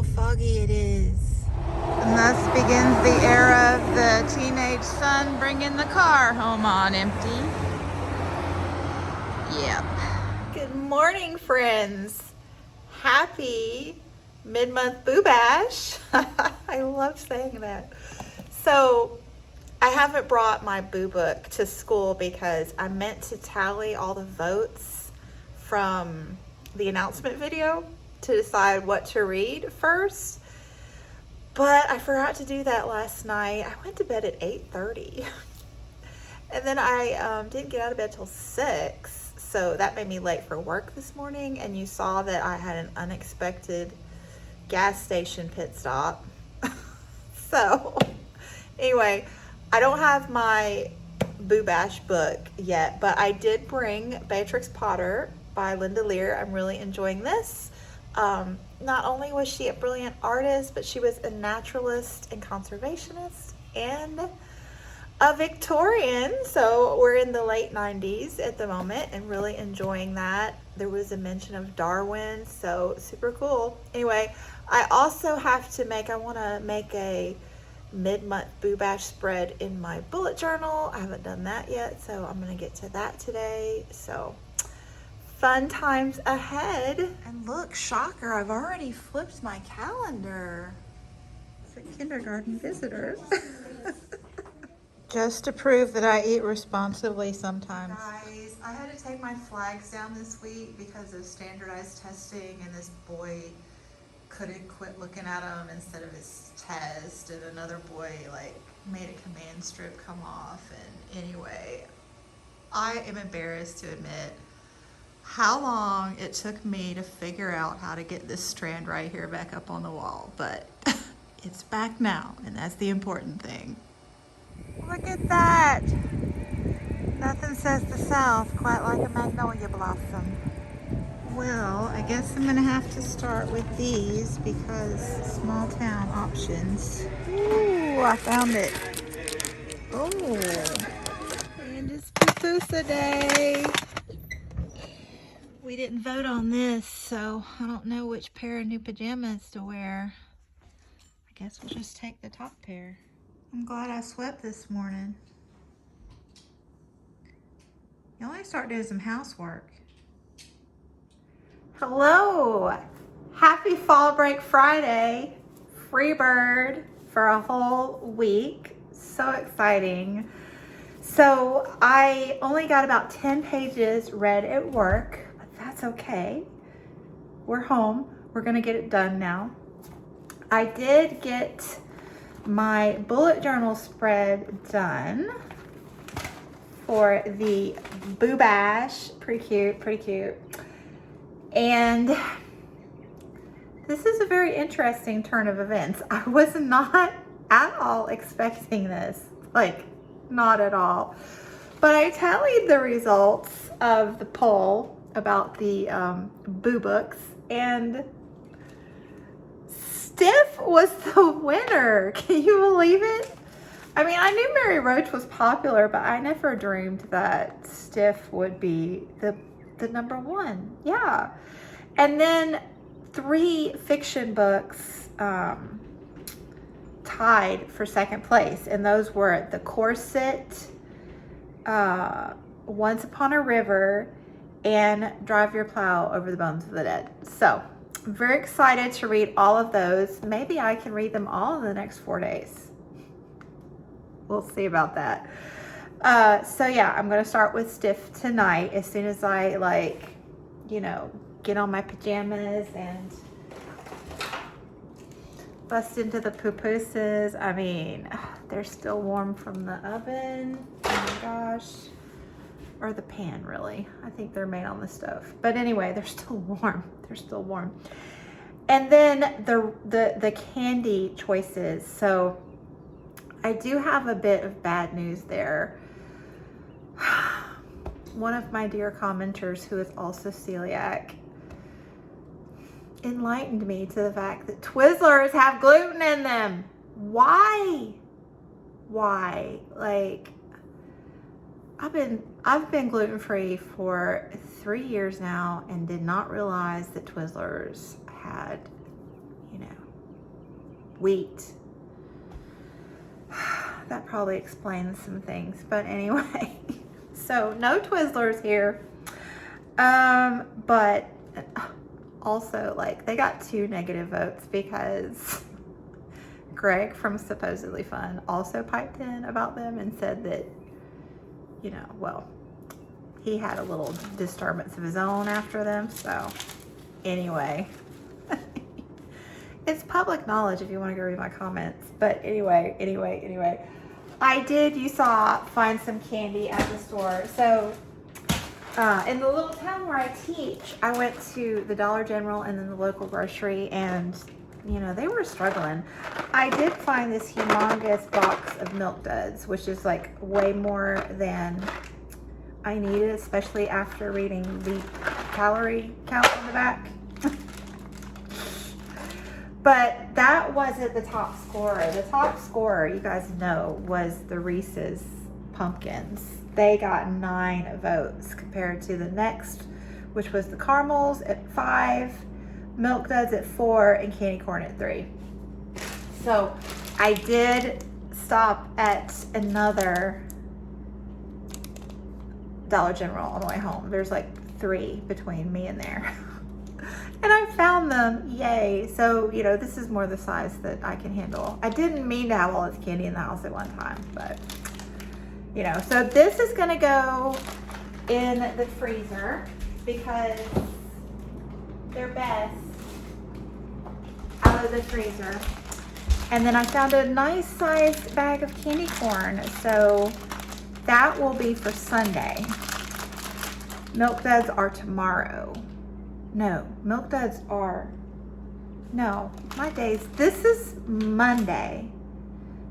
how foggy it is. And thus begins the era of the teenage son bringing the car home on empty. Yep. Good morning, friends. Happy mid-month Boo Bash. I love saying that. So I haven't brought my Boo Book to school because I meant to tally all the votes from the announcement video to decide what to read first. But I forgot to do that last night. I went to bed at 8:30. And then I didn't get out of bed till 6. So that made me late for work this morning. And you saw that I had an unexpected gas station pit stop. So anyway, I don't have my Boo Bash book yet, but I did bring Beatrix Potter by Linda Lear. I'm really enjoying this. Not only was she a brilliant artist, but she was a naturalist and conservationist and a Victorian. So we're in the late 90s at the moment and really enjoying that. There was a mention of Darwin, so super cool. Anyway, I also have to I want to make a mid-month Boo Bash spread in my bullet journal. I haven't done that yet, so I'm going to get to that today. So fun times ahead. And look, shocker, I've already flipped my calendar. It's a kindergarten visitor. Just to prove that I eat responsibly sometimes. Guys, I had to take my flags down this week because of standardized testing, and this boy couldn't quit looking at them instead of his test, and another boy made a command strip come off. And anyway, I am embarrassed to admit how long it took me to figure out how to get this strand right here back up on the wall, but it's back now, and that's the important thing. Look at that. Nothing says the South quite like a magnolia blossom. Well, I guess I'm gonna have to start with these because small town options. Ooh, I found it. Oh, and it's Pupusa Day. We didn't vote on this, so I don't know which pair of new pajamas to wear. I guess we'll just take the top pair. I'm glad I swept this morning. Y'all need to start doing some housework. Hello! Happy Fall Break Friday. Free bird for a whole week. So exciting. So I only got about 10 pages read at work, but that's okay. We're home. We're gonna get it done now. I did get my bullet journal spread done for the Boo Bash. Pretty cute. And this is a very interesting turn of events. I was not at all expecting this, not at all. But I tallied the results of the poll about the Boo Books, and Stiff was the winner. Can you believe it? I mean, I knew Mary Roach was popular, but I never dreamed that Stiff would be the number one. Yeah. And then 3 fiction books tied for second place, and those were The Corset, Once Upon a River, and Drive Your Plow Over the Bones of the Dead. So I'm very excited to read all of those. Maybe I can read them all in the next 4 days. We'll see about that. So yeah, I'm gonna start with Stiff tonight as soon as I get on my pajamas and bust into the pupusas. I mean, they're still warm from the oven. Oh my gosh. Or the pan, really. I think they're made on the stove. But anyway, they're still warm. They're still warm. And then the candy choices. So I do have a bit of bad news there. One of my dear commenters, who is also celiac, enlightened me to the fact that Twizzlers have gluten in them. Why? I've been gluten-free for 3 years now and did not realize that Twizzlers had, wheat. That probably explains some things, but anyway. So no Twizzlers here. But also, like, they got 2 negative votes because Greg from Supposedly Fun also piped in about them and said that, you know, well, he had a little disturbance of his own after them. So anyway, it's public knowledge if you want to go read my comments. But anyway, I did, you saw, find some candy at the store. So in the little town where I teach, I went to the Dollar General and then the local grocery, and you know, they were struggling. I did find this humongous box of Milk Duds, which is like way more than I needed, especially after reading the calorie count on the back. But that wasn't the top scorer. The top scorer, you guys know, was the Reese's Pumpkins. They got 9 votes compared to the next, which was the caramels at 5, Milk Duds at 4, and candy corn at 3. So I did stop at another Dollar General on the way home. There's like 3 between me and there. And I found them, yay. So, you know, this is more the size that I can handle. I didn't mean to have all this candy in the house at one time, but you know, so this is gonna go in the freezer because they're best out of the freezer. And then I found a nice sized bag of candy corn, so that will be for Sunday. Milk Duds are tomorrow. No, Milk Duds are, no, my days, this is Monday.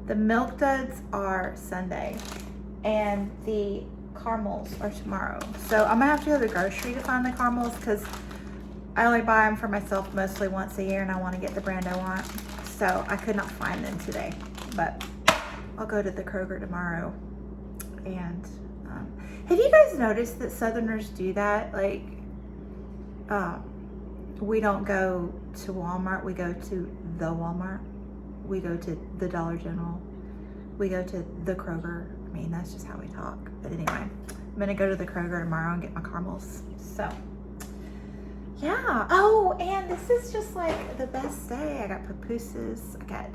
The Milk Duds are Sunday. And the caramels are tomorrow. So I'm gonna have to go to the grocery to find the caramels because I only buy them for myself mostly once a year and I want to get the brand I want. So I could not find them today, but I'll go to the Kroger tomorrow. And have you guys noticed that Southerners do that? Like, we don't go to Walmart, we go to the Walmart. We go to the Dollar General. We go to the Kroger. I mean, that's just how we talk. But anyway, I'm gonna go to the Kroger tomorrow and get my caramels. So, yeah. Oh, and this is just like the best day. I got papooses, I got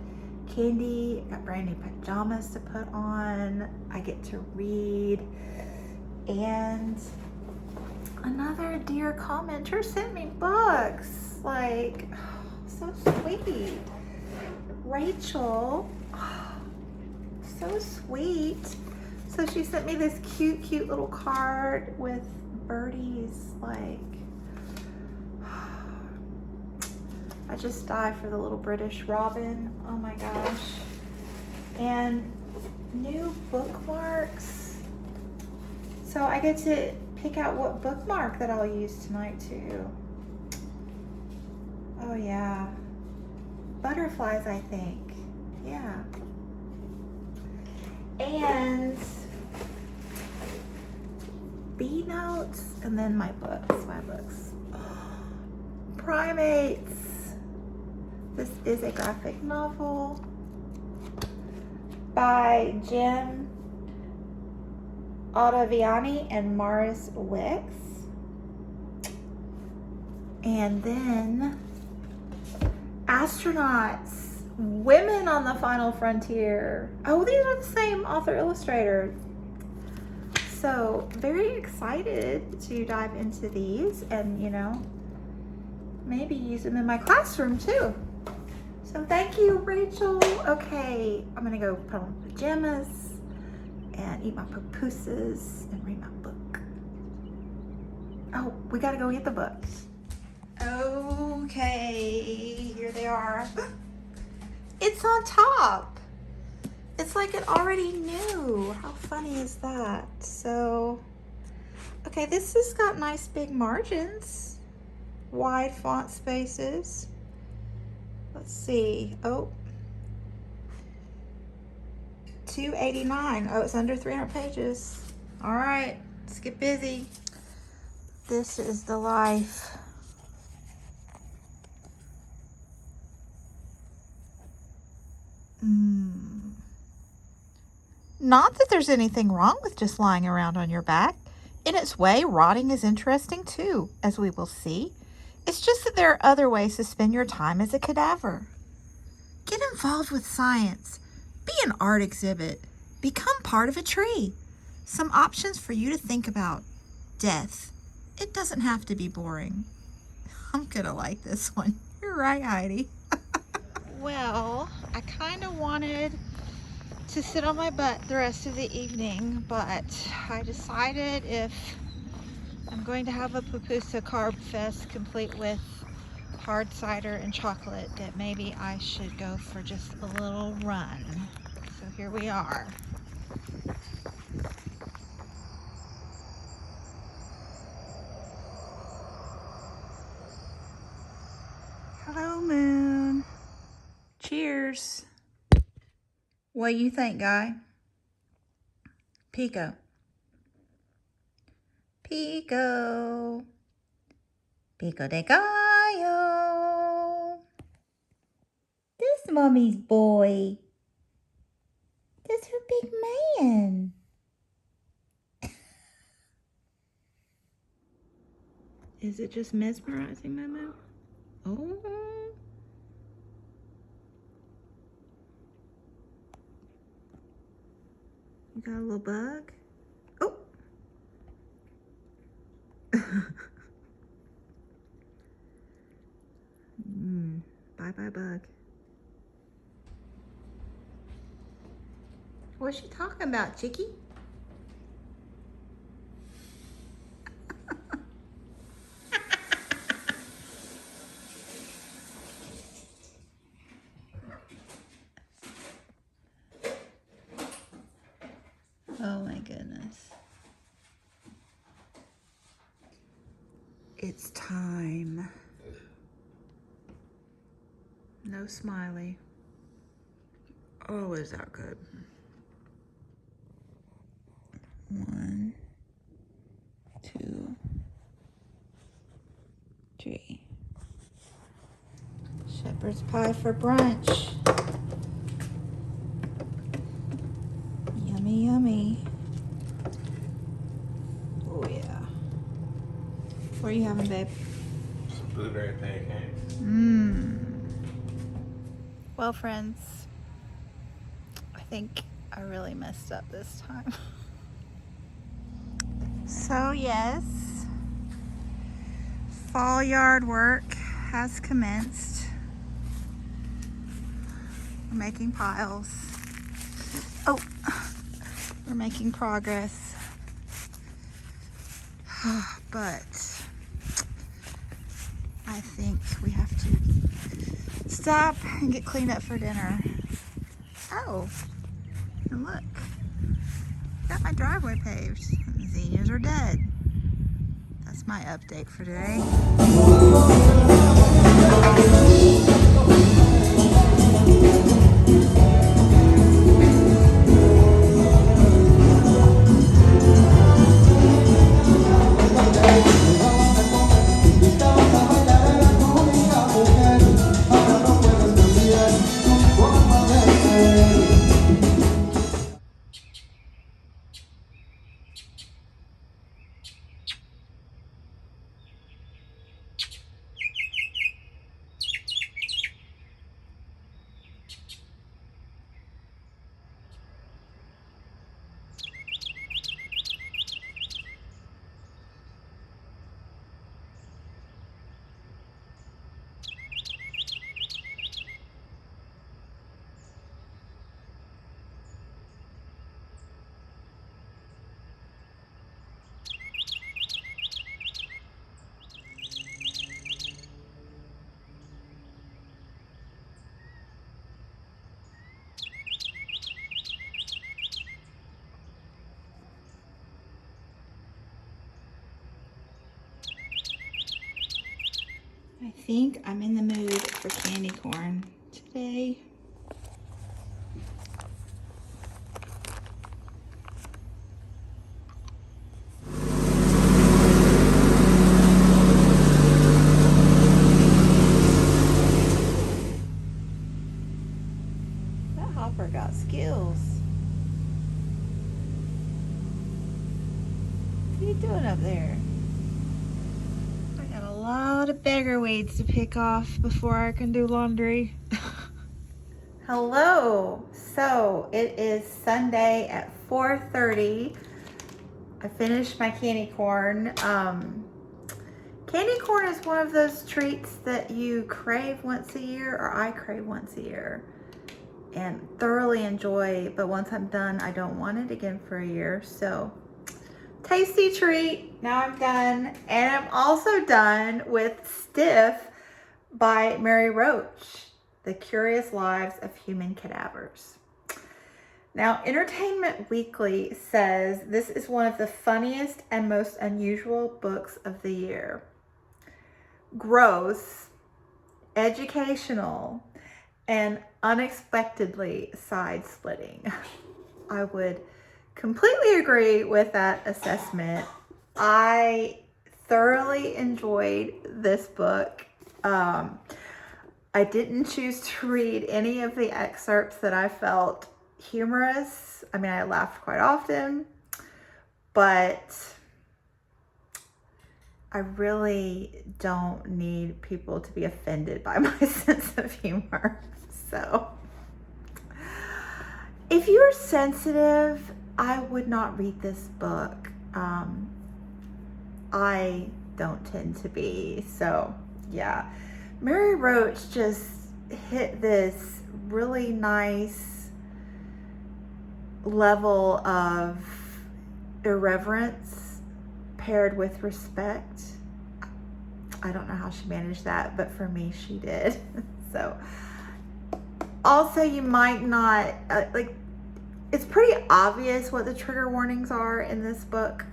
candy, I got brand new pajamas to put on. I get to read. And another dear commenter sent me books. Like, so sweet. Rachel. So sweet. So she sent me this cute little card with birdies. Like, I just die for the little British robin. Oh my gosh. And new bookmarks. So I get to pick out what bookmark that I'll use tonight too. Oh yeah. Butterflies, I think. Yeah. And B notes, and then my books. Primates. This is a graphic novel by Jim Ottaviani and Morris Wicks. And then Astronauts. Women on the Final Frontier. Oh, these are the same author illustrator. So very excited to dive into these and, you know, maybe use them in my classroom too. So thank you, Rachel. Okay, I'm gonna go put on pajamas and eat my papooses and read my book. Oh, we gotta go get the books. Okay, here they are. It's on top. It's like it already knew. How funny is that? So, okay, this has got nice big margins, wide font spaces. Let's see. Oh, $2.89. Oh, it's under 300 pages. All right, let's get busy. This is the life. Not that there's anything wrong with just lying around on your back. In its way, rotting is interesting too, as we will see. It's just that there are other ways to spend your time as a cadaver. Get involved with science. Be an art exhibit. Become part of a tree. Some options for you to think about. Death. It doesn't have to be boring. I'm gonna like this one. You're right, Heidi. Well, I kind of wanted to sit on my butt the rest of the evening, but I decided if I'm going to have a pupusa carb fest complete with hard cider and chocolate, that maybe I should go for just a little run. So here we are. Hello, moon. Cheers. What do you think, Guy? Pico. Pico. Pico de gallo. This mommy's boy. That's her big man. Is it just mesmerizing, Momo? Oh. You got a little bug? Oh. Bye-bye, bug. What's she talking about, Chicky? Oh my goodness. It's time. No smiley. Oh, is that good? 1, 2, 3. Shepherd's pie for brunch. Yummy, yummy. Oh yeah. What are you having, babe? Some blueberry pancakes. Well, friends, I think I really messed up this time. So yes, fall yard work has commenced. We're making piles. Oh, we're making progress. But I think we have to stop and get cleaned up for dinner. Oh, and look, got my driveway paved. The zinnias are dead. That's my update for today. I think I'm in the mood for candy corn today. That hopper got skills. are you doing up there? I got a lot of beggar weeds to pick off before I can do laundry. Hello. So it is Sunday at 4:30. I finished my candy corn. Candy corn is one of those treats that you crave once a year, or I crave once a year, and thoroughly enjoy, but once I'm done, I don't want it again for a year. So tasty treat. Now I'm done. And I'm also done with Stiff by Mary Roach, The Curious Lives of Human Cadavers. Now, Entertainment Weekly says this is one of the funniest and most unusual books of the year. Gross, educational, and unexpectedly side-splitting. I would completely agree with that assessment. I thoroughly enjoyed this book. I didn't choose to read any of the excerpts that I felt humorous. I mean, I laughed quite often, but I really don't need people to be offended by my sense of humor. So if you're sensitive, I would not read this book. I don't tend to be. So yeah, Mary Roach just hit this really nice level of irreverence paired with respect. I don't know how she managed that, but for me, she did. So also, you might not, it's pretty obvious what the trigger warnings are in this book.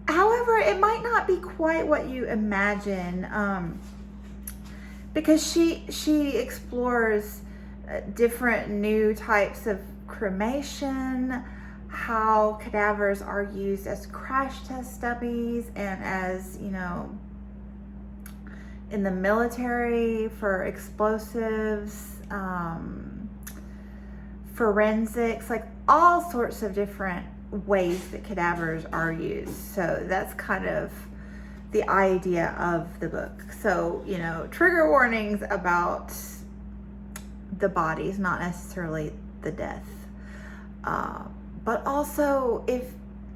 However, it might not be quite what you imagine, because she explores different new types of cremation, how cadavers are used as crash test dummies and as, in the military for explosives, forensics, like all sorts of different ways that cadavers are used. So that's kind of the idea of the book. So, trigger warnings about the bodies, not necessarily the death. But also, if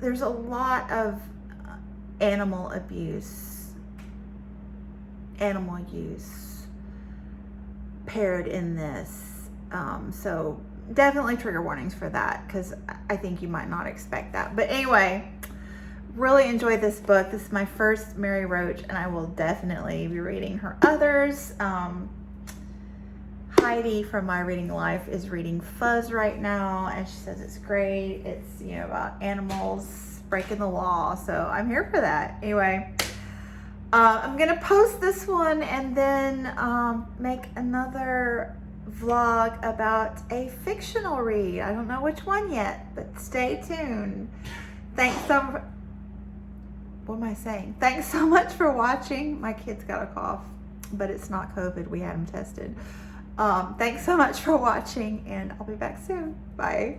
there's a lot of animal abuse, animal use paired in this. So definitely trigger warnings for that, because I think you might not expect that. But anyway, really enjoyed this book. This is my first Mary Roach, and I will definitely be reading her others. Heidi from My Reading Life is reading Fuzz right now, and she says it's great. It's, about animals breaking the law, so I'm here for that. Anyway, I'm gonna post this one and then make another vlog about a fictional read. I don't know which one yet, but stay tuned. Thanks so much for watching. My kid's got a cough, but it's not COVID. We had him tested. Thanks so much for watching, and I'll be back soon. Bye.